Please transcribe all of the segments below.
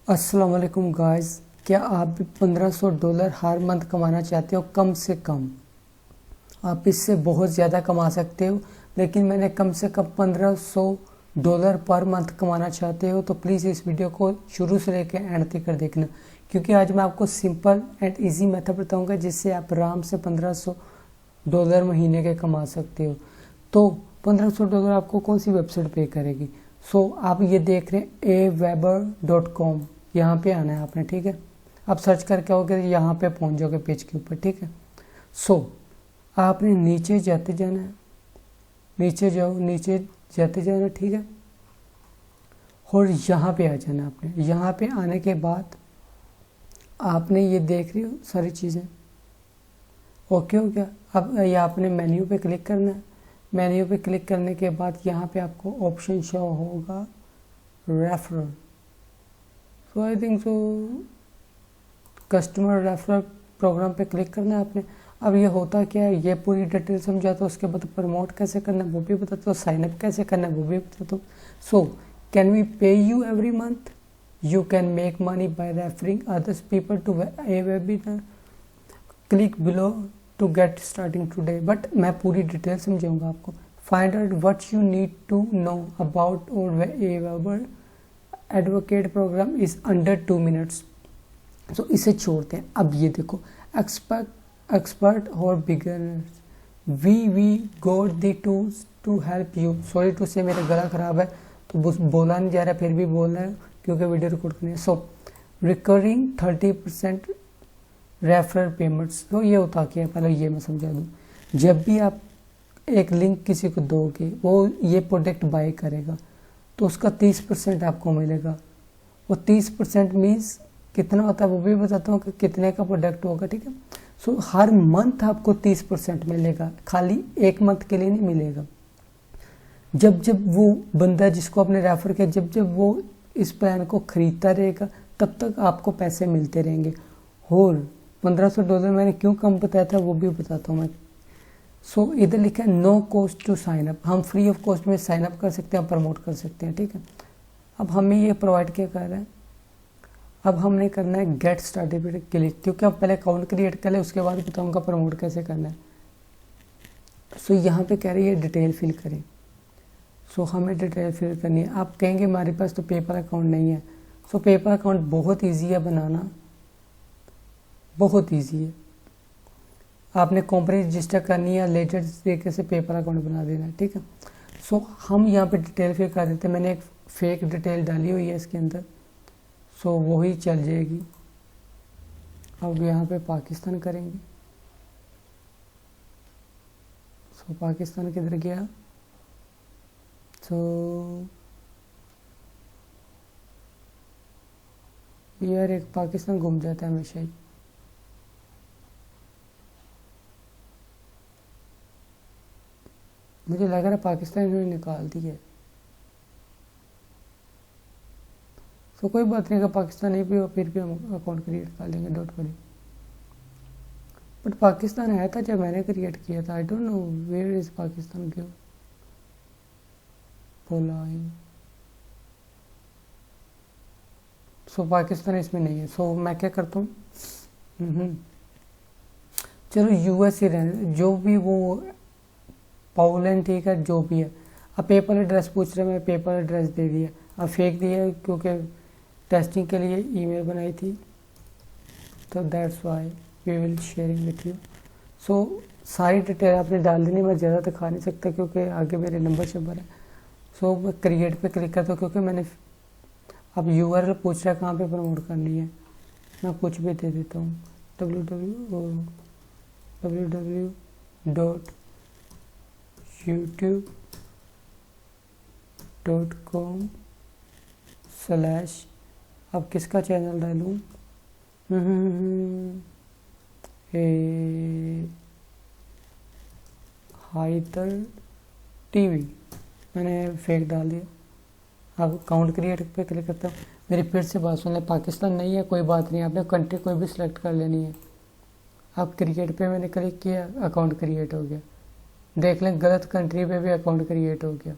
अस्सलाम वालेकुम गाइस, क्या आप भी $1500 हर मंथ कमाना चाहते हो? कम से कम आप इससे बहुत ज़्यादा कमा सकते हो, लेकिन मैंने कम से कम $1500 पर मंथ कमाना चाहते हो तो प्लीज़ इस वीडियो को शुरू से लेकर एंड तक कर देखना, क्योंकि आज मैं आपको सिंपल एंड इजी मेथड बताऊंगा जिससे आप आराम से $1500 महीने के कमा सकते हो। तो $1500 आपको कौन सी वेबसाइट पे करेगी? आप ये देख रहे हैं aweber.com, यहाँ पे आना है आपने, ठीक है। आप सर्च करके आओगे यहाँ पे पहुँच जाओगे पेज के ऊपर, ठीक है। आपने नीचे जाते जाना है, नीचे जाते जाना, ठीक है। और यहाँ पे आ जाना आपने। यहाँ पे आने के बाद आपने ये देख रही हो सारी चीज़ें, ओके हो गया। अब ये आपने मेन्यू पे क्लिक करना है। मेन्यू पे क्लिक करने के बाद यहाँ पे आपको ऑप्शन शो होगा referral. I think customer referral program पे क्लिक करना है आपने। अब ये होता क्या है, ये पूरी डिटेल समझाता हूँ, उसके बाद प्रमोट कैसे करना है वो भी बताता हूँ, साइनअप कैसे करना है वो भी बताता हूँ। Can we pay you every month? You can make money by referring others people to a webinar. Click below to get starting today. But मैं पूरी डिटेल समझाऊंगा आपको। Find out what you need to know about our a advocate program is under 2 minutes. इसे छोड़ते हैं। अब ये देखो, एक्सपर्ट और beginners, we got the tools to help you. Sorry to say मेरा गला खराब है तो बोला नहीं जा रहा, फिर भी बोलना है क्योंकि वीडियो रिकॉर्ड करनी है। Recurring 30% referral payments. तो ये होता क्या है, पहले ये मैं समझा दूँ। जब भी आप एक लिंक किसी को दोगे, वो ये प्रोडक्ट बाय करेगा तो उसका 30% आपको मिलेगा। वो 30% मीन्स कितना होता है वो भी बताता हूँ कि कितने का प्रोडक्ट होगा, ठीक है। हर मंथ आपको 30% मिलेगा, खाली एक मंथ के लिए नहीं मिलेगा। जब जब वो बंदा जिसको आपने रेफर किया, जब जब वो इस प्लान को खरीदता रहेगा तब तक आपको पैसे मिलते रहेंगे। और $1500 मैंने क्यों कम बताया था वो भी बताता हूँ मैं। इधर लिखा है no cost to sign up. हम फ्री ऑफ कॉस्ट में साइन अप कर सकते हैं, प्रमोट कर सकते हैं, ठीक है। अब हमें ये प्रोवाइड क्या कर रहा है, अब हमने करना है गेट स्टार्टेड पे क्लिक, क्योंकि हम पहले अकाउंट क्रिएट कर ले, उसके बाद बताऊंगा प्रमोट कैसे करना है। यहाँ पे कह रही है डिटेल फिल करें। हमें डिटेल फिल करनी है। आप कहेंगे हमारे पास तो पेपर अकाउंट नहीं है। पेपर अकाउंट बहुत ईजी है बनाना, बहुत ईजी है। आपने कंपनी रजिस्टर करनी है, लेटेस्ट तरीके से पेपर अकाउंट बना देना है, ठीक है। हम यहाँ पे डिटेल फिल कर देते हैं। मैंने एक फेक डिटेल डाली हुई है इसके अंदर, वही चल जाएगी। अब यहाँ पे पाकिस्तान करेंगे। पाकिस्तान किधर गया? यार एक पाकिस्तान घूम जाता है हमेशा ही। मुझे लग रहा है पाकिस्तान इन्होंने निकाल दी है। कोई बात नहीं, अगर पाकिस्तान नहीं भी हो फिर भी हम अकाउंट क्रिएट कर लेंगे, डोंट वरी। बट पाकिस्तान है था जब मैंने क्रिएट किया था। I don't know where is Pakistan क्यों बोला। पाकिस्तान इसमें नहीं है। मैं क्या करता हूँ, चलो यूएस ही रहने, जो भी वो पोलैंड, ठीक है, जो भी है। अब पेपर एड्रेस पूछ रहे, मैं पेपर एड्रेस दे दिया। अब फेक दिया क्योंकि टेस्टिंग के लिए ईमेल बनाई थी, तो that's why we will sharing with you. सारी डिटेल आपने डाल देनी। मैं ज़्यादा दिखा नहीं सकता क्योंकि आगे मेरे नंबर शंबर है। मैं क्रिएट पे क्लिक करता हूँ क्योंकि मैंने, अब यूआरएल पूछ रहा है कहाँ पे प्रमोट करनी है, मैं कुछ भी दे देता हूँ, www.youtube.com/ अब किसका चैनल डालूँ? हाइदर टीवी मैंने फेक डाल दिया। अब अकाउंट क्रिएट पे क्लिक करता हूँ। मेरी फिर से बात सुन ले, पाकिस्तान नहीं है कोई बात नहीं, आपने कंट्री कोई भी सिलेक्ट कर लेनी है। अब क्रिएट पे मैंने क्लिक किया, अकाउंट क्रिएट हो गया। देख लें गलत कंट्री पे भी अकाउंट क्रिएट हो गया।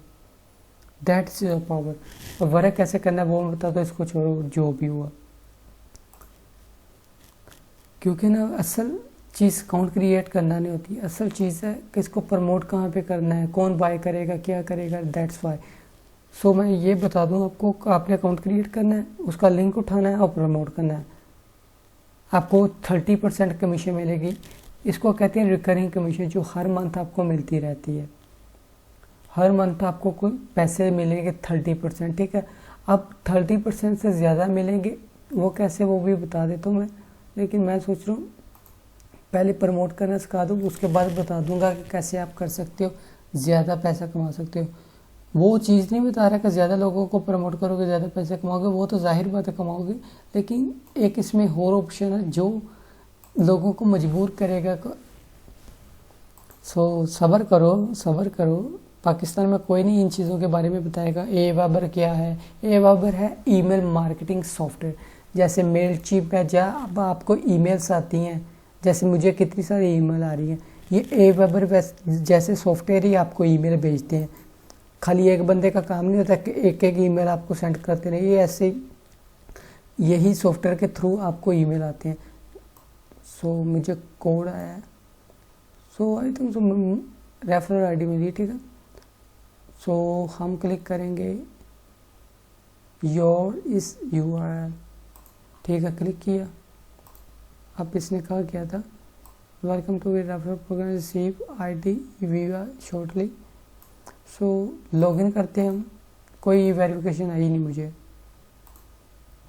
That's your power. और वर्क कैसे करना है वो मैं बता दो, इसको छोड़ो जो भी हुआ, क्योंकि ना असल चीज़ अकाउंट क्रिएट करना नहीं होती, असल चीज़ है कि इसको प्रमोट कहाँ पे करना है, कौन बाय करेगा, क्या करेगा, दैट्स वाई। सो मैं ये बता दूं आपको, आपने अकाउंट क्रिएट करना है, उसका लिंक उठाना है और प्रमोट करना है। आपको 30% कमीशन मिलेगी। इसको कहते हैं रिकरिंग कमीशन, जो हर मंथ आपको मिलती रहती है। हर मंथ आपको कोई पैसे मिलेंगे 30%, ठीक है। अब 30% से ज़्यादा मिलेंगे, वो कैसे वो भी बता देता हूँ मैं, लेकिन मैं सोच रहा हूँ पहले प्रमोट करना सिखा दूँ, उसके बाद बता दूंगा कि कैसे आप कर सकते हो, ज़्यादा पैसा कमा सकते हो। वो चीज़ नहीं बता रहा कि ज़्यादा लोगों को प्रमोट करोगे ज़्यादा पैसे कमाओगे, वो तो जाहिर बात है कमाओगे, लेकिन एक इसमें और ऑप्शन है जो लोगों को मजबूर करेगा। सो सब्र करो, सब्र करो। पाकिस्तान में कोई नहीं इन चीज़ों के बारे में बताएगा। एवाबर क्या है? एवाबर है ईमेल मार्केटिंग सॉफ्टवेयर, जैसे मेलचिप है, जहाँ अब आपको ईमेल्स आती हैं, जैसे मुझे कितनी सारी ईमेल आ रही हैं, ये एवाबर जैसे सॉफ्टवेयर ही आपको ईमेल भेजते हैं। खाली एक बंदे का काम नहीं होता कि एक एक ईमेल आपको सेंड करते रहे, ये ऐसे यही सॉफ्टवेयर के थ्रू आपको ईमेल आते हैं। सो मुझे कोड आया है, so I think so referral ID मिली, ठीक है। सो हम क्लिक करेंगे योर इस URL, ठीक है, क्लिक किया। अब इसने कहा क्या था, welcome to referral program, receive ID viva shortly. So login करते हैं हम, कोई वेरिफिकेशन आई नहीं मुझे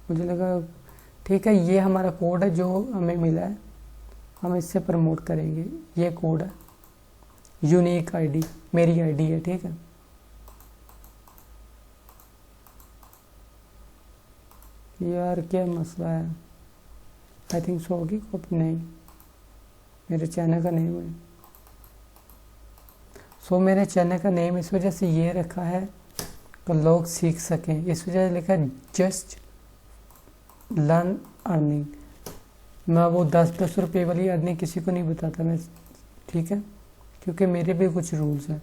लगा ठीक है, ये हमारा कोड है जो हमें मिला है, हम इससे प्रमोट करेंगे। ये कोड है, यूनिक ID, मेरी ID है, ठीक है। यार क्या मसला है, आई थिंक सो होगी कॉपी, नहीं, मेरे चैनल का नेम है। सो मेरे चैनल का नेम इस वजह से ये रखा है कि लोग सीख सकें, इस वजह से लिखा है जस्ट लर्न अर्निंग। मैं वो 10-10 रुपये वाली अर्निंग किसी को नहीं बताता मैं, ठीक है, क्योंकि मेरे भी कुछ रूल्स हैं।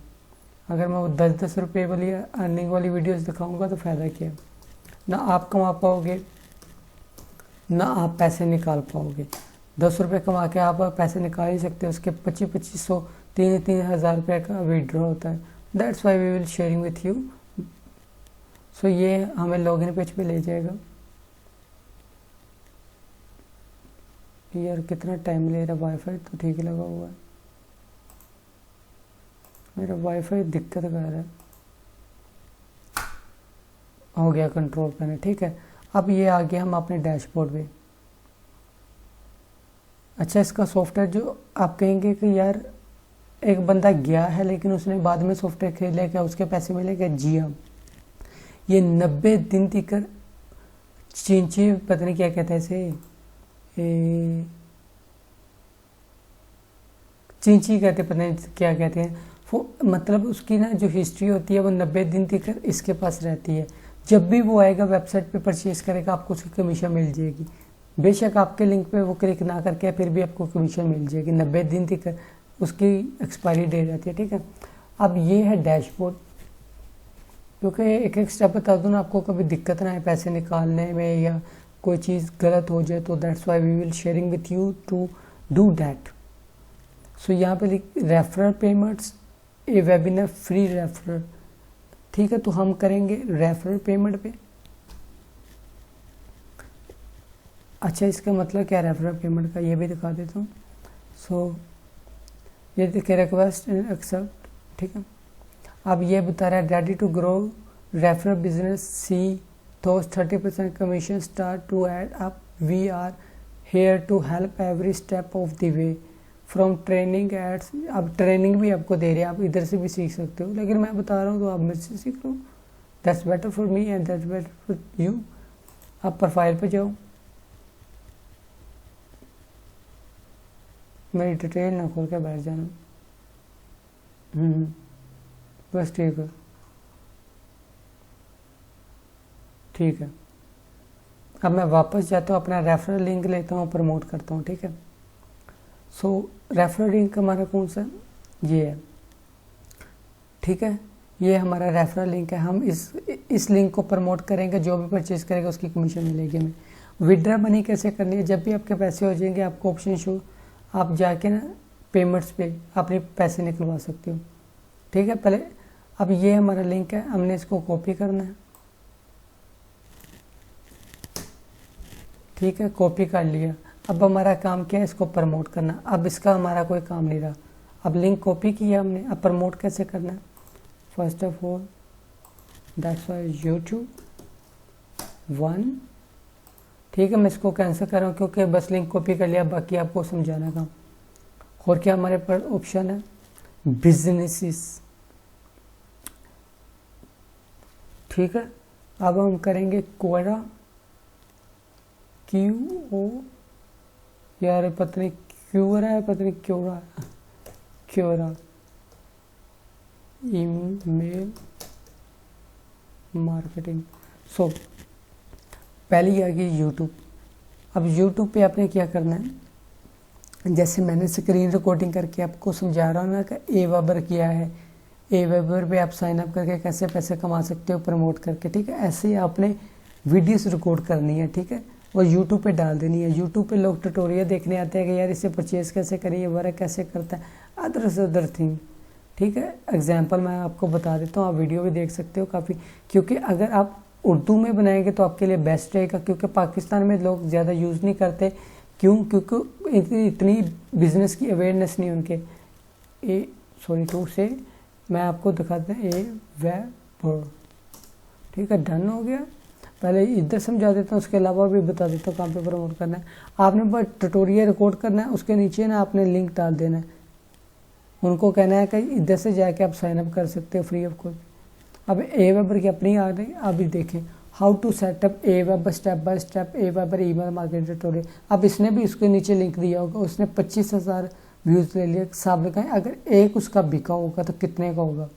अगर मैं वो 10-10 रुपये वाली अर्निंग वाली वीडियोस दिखाऊंगा तो फ़ायदा क्या, ना आप कमा पाओगे ना आप पैसे निकाल पाओगे। 10 रुपये कमा के आप पैसे निकाल ही सकते हो, उसके 2500 3 हज़ार रुपये का विड्रॉ होता है। That's why we will sharing with you. So ये हमें लॉगिन पेज पे ले जाएगा। यार कितना टाइम ले रहा, वाईफाई तो ठीक लगा हुआ है, मेरा वाईफाई दिक्कत कर रहा है। हो गया कंट्रोल पैनल, ठीक है। अब ये आ गया हम अपने डैशबोर्ड पे। अच्छा, इसका सॉफ्टवेयर जो आप कहेंगे कि यार एक बंदा गया है लेकिन उसने बाद में सॉफ्टवेयर खरीद लिया, क्या उसके पैसे मिलेंगे? जी हाँ, ये 90 दिन तक चिंची, पता नहीं क्या कहते हैं इसे, चिंची कहते, पता नहीं क्या कहते हैं वो, मतलब उसकी ना जो हिस्ट्री होती है वो 90 दिन तक इसके पास रहती है। जब भी वो आएगा वेबसाइट पे परचेज करेगा, आपको उसकी कमीशन मिल जाएगी। बेशक आपके लिंक पे वो क्लिक ना करके फिर भी आपको कमीशन मिल जाएगी। 90 दिन तक उसकी एक्सपायरी डेट रहती है, ठीक है। अब ये है डैशबोर्ड, क्योंकि एक एक स्टेप बता दूँ ना आपको, कभी दिक्कत ना आए पैसे निकालने में या कोई चीज़ गलत हो जाए, तो that's why we will sharing with you to do that. So यहाँ पे referral payments, a webinar free referral, ठीक है। तो हम करेंगे रेफरल पेमेंट पे। अच्छा, इसका मतलब क्या रेफरल पेमेंट का, ये भी दिखा देता हूँ। सो ये देखिए रिक्वेस्ट एंड एक्सेप्ट, ठीक है। अब ये बता रहा है ready to grow referral business, see those 30% commission start to add up. We are here to help every step of the way from training ads। अब ट्रेनिंग भी आपको दे रहे हैं, आप इधर से भी सीख सकते हो, लेकिन मैं बता रहा हूँ तो आप मेरे से सीख लो। That's better for me and that's better for you. आप प्रोफाइल पे जाओ, मेरी डिटेल ना खोल के बैठ जाना। बस ठीक है, ठीक है। अब मैं वापस जाता हूँ, अपना रेफरल लिंक लेता हूँ, प्रमोट करता हूँ, ठीक है। सो रेफरल लिंक हमारा कौन सा, ये है, ठीक है। ये हमारा रेफरल लिंक है, हम इस लिंक को प्रमोट करेंगे, जो भी परचेज करेगा उसकी कमीशन मिलेगी हमें। विड्रा मनी कैसे करनी है, जब भी आपके पैसे हो जाएंगे आपको ऑप्शन शो, आप जाके ना पेमेंट्स पे अपने पैसे निकलवा सकते हो, ठीक है। पहले अब ये हमारा लिंक है, हमने इसको कॉपी करना है, ठीक है, कॉपी कर लिया। अब हमारा काम क्या है, इसको प्रमोट करना। अब इसका हमारा कोई काम नहीं रहा, अब लिंक कॉपी किया हमने, अब प्रमोट कैसे करना है। First of all that's why YouTube 1, ठीक है। मैं इसको कैंसिल कर रहा हूँ क्योंकि बस लिंक कॉपी कर लिया, बाकी आपको समझाना काम। और क्या हमारे पास ऑप्शन है, बिजनेसेस, ठीक है। अब हम करेंगे कोरा, QO, यार पता नहीं क्यों रहा है, पता नहीं क्यों रहा है, क्योरा ईमेल मार्केटिंग। सो पहली आ गई YouTube। अब YouTube पे आपने क्या करना है, जैसे मैंने स्क्रीन रिकॉर्डिंग करके आपको समझा रहा हूँ ना कि Aweber क्या है, Aweber पे आप साइन अप करके कैसे पैसे कमा सकते हो प्रमोट करके, ठीक है। ऐसे ही आपने वीडियोस रिकॉर्ड करनी है, ठीक है, और YouTube पे डाल देनी है। YouTube पे लोग ट्यूटोरियल देखने आते हैं कि यार इसे परचेज कैसे करें, ये वर्क कैसे करता है, अदर थिंग, ठीक है। एग्जाम्पल मैं आपको बता देता हूँ, आप वीडियो भी देख सकते हो काफ़ी, क्योंकि अगर आप उर्दू में बनाएंगे तो आपके लिए बेस्ट रहेगा, क्योंकि पाकिस्तान में लोग ज़्यादा यूज़ नहीं करते। क्यों? क्योंकि इतनी बिजनेस की अवेयरनेस नहीं उनके। टू से मैं आपको दिखाता हूँ Aweber, ठीक है, डन हो गया। पहले इधर समझा देता हूँ, उसके अलावा भी बता देता हूँ कहाँ पे प्रमोट करना है। आपने बस ट्यूटोरियल रिकॉर्ड करना है, उसके नीचे ना आपने लिंक डाल देना है, उनको कहना है कि इधर से जाके आप साइन अप कर सकते हो फ्री ऑफ कॉस्ट। अब Aweber की अपनी आ गई, अभी देखें how to setup Aweber step by step, Aweber email marketing tutorial. अब इसने भी उसके नीचे लिंक दिया होगा, उसने 25,000 व्यूज़ ले लिए, साहब लगाए, अगर एक उसका बिका होगा तो कितने का होगा।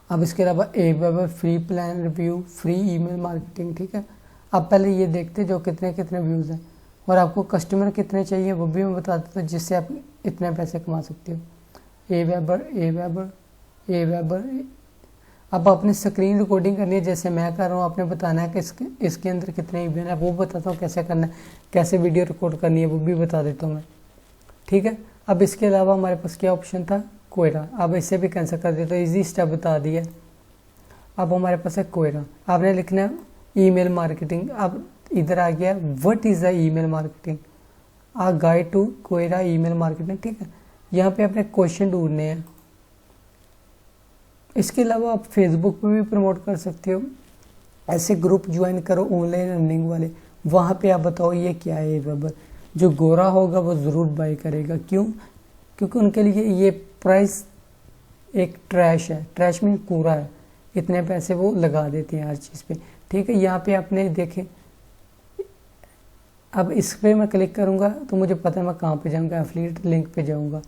अब इसके अलावा Aweber free plan review, free email marketing, ठीक है। अब पहले ये देखते जो कितने व्यूज़ हैं, और आपको कस्टमर कितने चाहिए वो भी मैं बता देता हूँ, जिससे आप इतने पैसे कमा सकते हो। Aweber। अब अपनी स्क्रीन रिकॉर्डिंग करनी है, जैसे मैं कर रहा हूँ, आपने बताना है कि इसके अंदर कितने ईमेल है, वो बताता हूँ कैसे करना है, कैसे वीडियो रिकॉर्ड करनी है वो भी बता देता हूँ मैं, ठीक है। अब इसके अलावा हमारे पास क्या ऑप्शन था, कोयरा। अब इसे भी कैंसिल कर दिया, तो इजी स्टेप बता दिया। अब हमारे पास है कोयरा, आपने लिखना है ईमेल मार्केटिंग। अब इधर आ गया what is the email marketing, a guide to Quora email marketing, ठीक है। यहाँ पे अपने क्वेश्चन ढूंढने हैं। इसके अलावा आप फेसबुक पे भी प्रमोट कर सकते हो, ऐसे ग्रुप ज्वाइन करो ऑनलाइन अर्निंग वाले, वहाँ पे आप बताओ ये क्या है Aweber। जो गोरा होगा वो ज़रूर बाय करेगा, क्यों? क्योंकि उनके लिए ये प्राइस एक ट्रैश है, ट्रैश में कूड़ा है, इतने पैसे वो लगा देते हैं हर चीज़ पे, ठीक है। यहाँ पे आपने देखे, अब इस पर मैं क्लिक करूँगा तो मुझे पता है मैं कहाँ पे जाऊँगा, एफिलिएट लिंक पे जाऊँगा,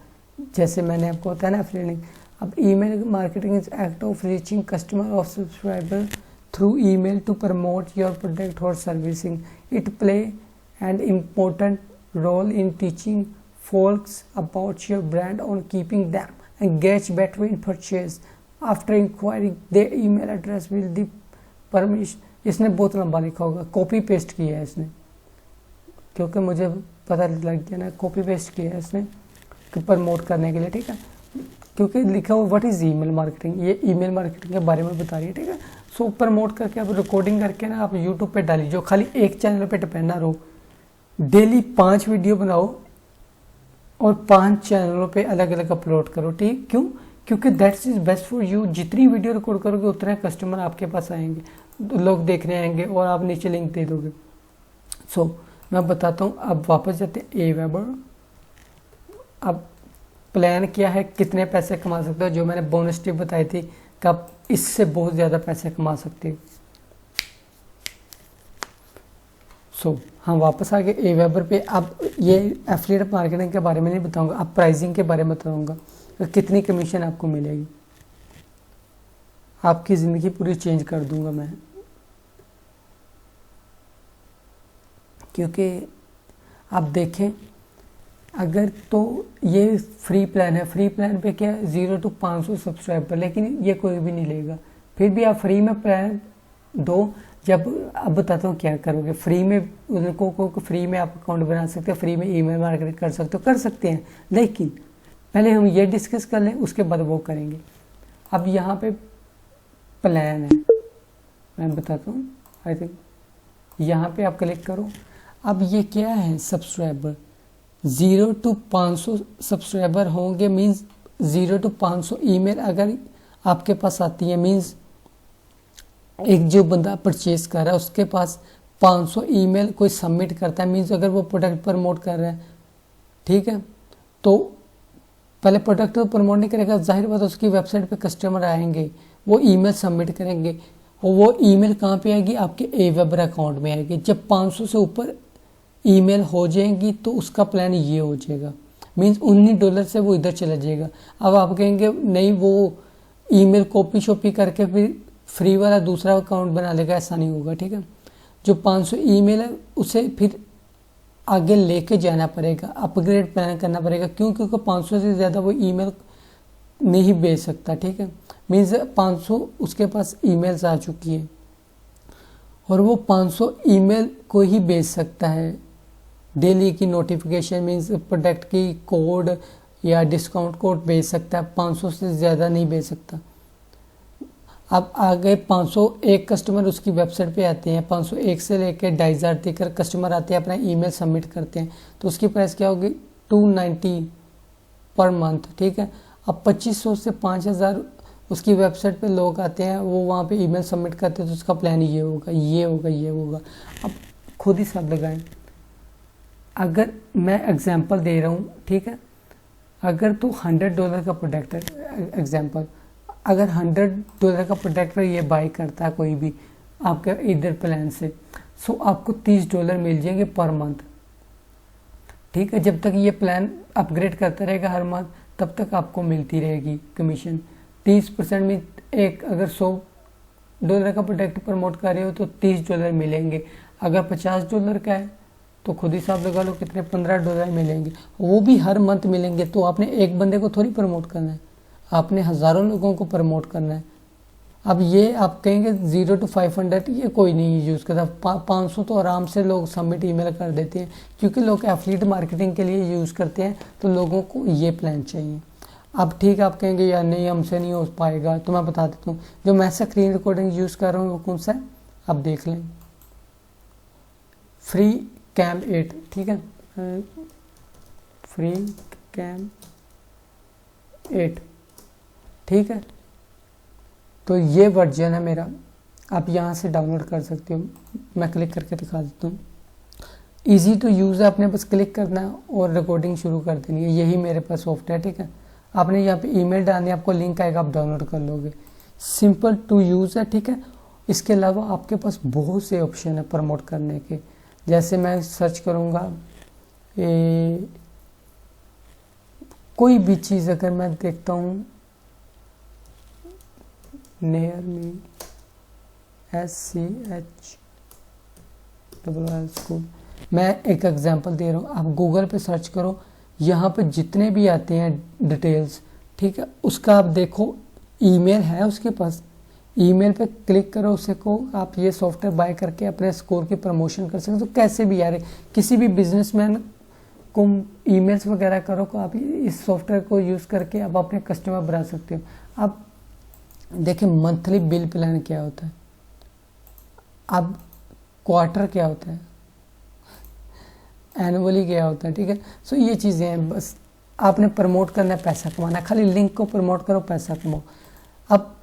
जैसे मैंने आपको बताया ना एफिलिएट लिंक। अब email marketing is act of reaching customer of subscriber through email to promote your product or servicing. It play an important role in teaching folks about your brand on keeping them engaged better in purchase. After inquiring their email address will the permission। इसने बहुत लंबा लिखा होगा, copy paste किया है इसने, क्योंकि मुझे पता लग गया ना, कॉपी पेस्ट किया है इसने कि प्रमोट करने के लिए, ठीक है। क्योंकि लिखा हुआ व्हाट इज़ ईमेल मार्केटिंग, ये ईमेल मार्केटिंग के बारे में बता रही है, ठीक है। सो प्रमोट करके आप रिकॉर्डिंग करके ना आप यूट्यूब पे डालिए, जो खाली एक चैनल पे डिपेंड ना रहो, डेली 5 वीडियो बनाओ और 5 चैनलों पे अलग अलग अपलोड करो, ठीक। क्यों? क्योंकि that's is best for you. जितनी वीडियो रिकॉर्ड करोगे उतने कस्टमर आपके पास आएंगे, लोग देखने आएंगे, और आप नीचे लिंक दे दोगे। सो मैं बताता हूँ, अब वापस जाते हैं Aweber। अब प्लान क्या है, कितने पैसे कमा सकते हो, जो मैंने बोनस टिप बताई थी कि आप इससे बहुत ज़्यादा पैसे कमा सकते हो। सो हम वापस आ गए Aweber पे। अब ये एफिलिएट मार्केटिंग के बारे में नहीं बताऊंगा, अब प्राइसिंग के बारे में बताऊंगा, कितनी कमीशन आपको मिलेगी। आपकी ज़िंदगी पूरी चेंज कर दूंगा मैं, क्योंकि आप देखें अगर तो ये फ्री प्लान है, फ्री प्लान पे क्या 0 to 500 सब्सक्राइबर, लेकिन ये कोई भी नहीं लेगा। फिर भी आप फ्री में प्लान दो। जब अब बताता हूँ क्या करोगे। फ्री में उनको फ्री में आप अकाउंट बना सकते हो, फ्री में ईमेल मार्केटिंग कर सकते हैं, लेकिन पहले हम ये डिस्कस कर लें, उसके बाद वो करेंगे। अब यहाँ पे प्लान है, मैं बताता हूँ। आई थिंक यहाँ पे आप क्लिक करो। अब ये क्या है, सब्सक्राइबर 0 to 500 सब्सक्राइबर होंगे, मीन्स 0 to 500 ईमेल अगर आपके पास आती है, मीन्स एक जो बंदा परचेज कर रहा है उसके पास 500 ईमेल कोई सबमिट करता है, मीन्स अगर वो प्रोडक्ट प्रमोट कर रहा है, ठीक है, तो पहले प्रोडक्ट तो प्रमोट नहीं करेगा, जाहिर बात है उसकी वेबसाइट पे कस्टमर आएंगे, वो ईमेल सबमिट करेंगे, और वो ईमेल कहाँ पे आएगी, आपके एवेबर अकाउंट में आएगी। जब 500 से ऊपर ईमेल हो जाएंगी तो उसका प्लान ये हो जाएगा, मीन्स $19 से वो इधर चला जाएगा। अब आप कहेंगे नहीं, वो ईमेल कॉपी शॉपी करके फिर फ्री वाला दूसरा अकाउंट बना लेगा, ऐसा नहीं होगा, ठीक है। जो 500 ईमेल है उसे फिर आगे लेके जाना पड़ेगा, अपग्रेड प्लान करना पड़ेगा, क्योंकि 500 से ज़्यादा वो ईमेल नहीं भेज सकता, ठीक है। मीन्स 500 उसके पास ईमेल्स आ चुकी है और वो 500 ईमेल को ही भेज सकता है। डेली की नोटिफिकेशन, मीन्स प्रोडक्ट की कोड या डिस्काउंट कोड भेज सकता है, 500 से ज़्यादा नहीं भेज सकता। अब आगे 501 कस्टमर उसकी वेबसाइट पे आते हैं, 501 से लेकर 2500 तक कस्टमर आते हैं, अपना ईमेल सबमिट करते हैं, तो उसकी प्राइस क्या होगी, 290 पर मंथ, ठीक है। अब 2500 से 5000 उसकी वेबसाइट पे लोग आते हैं, वो वहाँ पे ईमेल सबमिट करते हैं, तो उसका प्लान ये होगा, ये होगा, ये होगा। अब खुद ही सब लगाएं। अगर मैं एग्जांपल दे रहा हूँ, ठीक है, अगर तो $100 का प्रोडक्ट है, एग्जांपल, अगर $100 का प्रोडक्ट ये बाई करता है कोई भी आपके इधर प्लान से, सो आपको $30 मिल जाएंगे पर मंथ, ठीक है। जब तक ये प्लान अपग्रेड करता रहेगा हर मंथ, तब तक आपको मिलती रहेगी कमीशन 30% में। एक अगर $100 का प्रोडक्ट प्रमोट कर रहे हो तो $30 मिलेंगे। अगर $50 का है तो खुद ही हिसाब लगा लो कितने, $15 मिलेंगे, वो भी हर मंथ मिलेंगे। तो आपने एक बंदे को थोड़ी प्रमोट करना है, आपने हज़ारों लोगों को प्रमोट करना है। अब ये आप कहेंगे 0 to 500 ये कोई नहीं यूज़ करता, 500 तो आराम से लोग सबमिट ईमेल कर देते हैं, क्योंकि लोग एफिलिएट मार्केटिंग के लिए यूज़ करते हैं, तो लोगों को ये प्लान चाहिए। अब ठीक है, आप कहेंगे यार नहीं हमसे नहीं हो पाएगा, तो मैं बता देता हूँ। जो मैं स्क्रीन रिकॉर्डिंग यूज़ कर रहा हूँ वो कौन सा है, आप देख लें, फ्री कैम 8, ठीक है, फ्री कैम 8, ठीक है। तो ये वर्जन है मेरा, आप यहाँ से डाउनलोड कर सकते हो। मैं क्लिक करके दिखा देता हूँ। ईजी टू यूज़ है, आपने बस क्लिक करना है और रिकॉर्डिंग शुरू कर देनी है। यही मेरे पास सॉफ्टवेयर, ठीक है। आपने यहाँ पे ईमेल डालनी है, आपको लिंक आएगा, आप डाउनलोड कर लोगे। सिंपल टू यूज़ है, ठीक है। इसके अलावा आपके पास बहुत से ऑप्शन है प्रमोट करने के। जैसे मैं सर्च करूँगा कोई भी चीज़, अगर मैं देखता हूँ नियर मी SCH स्कूल, मैं एक एग्जांपल दे रहा हूँ, आप गूगल पे सर्च करो, यहाँ पे जितने भी आते हैं डिटेल्स, ठीक है, उसका आप देखो, ईमेल है उसके पास, ईमेल पे क्लिक करो, उसे को आप ये सॉफ्टवेयर बाय करके अपने स्कोर की प्रमोशन कर सकते हो। तो कैसे भी यार, किसी भी बिजनेसमैन को ईमेल्स वगैरह करो, को आप इस सॉफ्टवेयर को यूज़ करके आप अपने कस्टमर बना सकते हो। अब देखिए मंथली बिल प्लान क्या होता है, अब क्वार्टर क्या होता है, एनुअली क्या होता है, ठीक है। सो ये चीज़ें हैं, बस आपने प्रमोट करना है, पैसा कमाना है, खाली लिंक को प्रमोट करो, पैसा कमाओ। अब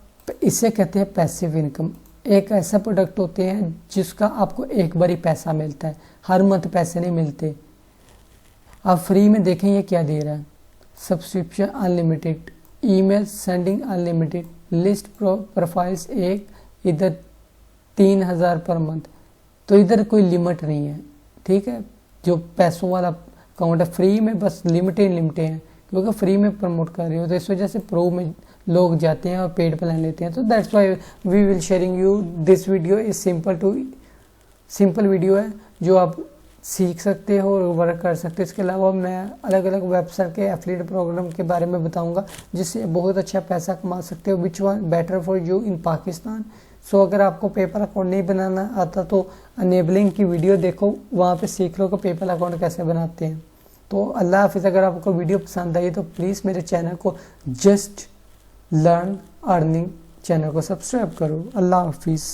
इसे कहते हैं पैसिव इनकम। एक ऐसा प्रोडक्ट होते हैं जिसका आपको एक बार ही पैसा मिलता है, हर मंथ पैसे नहीं मिलते। आप फ्री में देखें ये क्या दे रहा है, subscription unlimited, email sending unlimited, list profiles एक, इधर 3000 पर मंथ। तो इधर कोई लिमिट नहीं है, ठीक है। जो पैसों वाला अकाउंट है, फ्री में बस लिमिटेड हैं, क्योंकि फ्री में प्रमोट कर रहे हो, तो इस वजह से प्रो में लोग जाते हैं और पेड प्लान लेते हैं। तो that's why we will sharing you this video is simple video है, जो आप सीख सकते हो और वर्क कर सकते हो। इसके अलावा मैं अलग अलग वेबसाइट के एफिलिएट प्रोग्राम के बारे में बताऊंगा जिससे बहुत अच्छा पैसा कमा सकते हो। Which one better for you in Pakistan. So अगर आपको पेपल अकाउंट नहीं बनाना आता तो अनेबलिंग की वीडियो देखो, वहाँ पे सीख लो कि पेपल अकाउंट कैसे बनाते हैं। तो अल्लाह हाफिज़। अगर आपको वीडियो पसंद आई तो प्लीज़ मेरे चैनल को जस्ट लर्न अर्निंग चैनल को सब्सक्राइब करो। अल्लाह हाफिज़।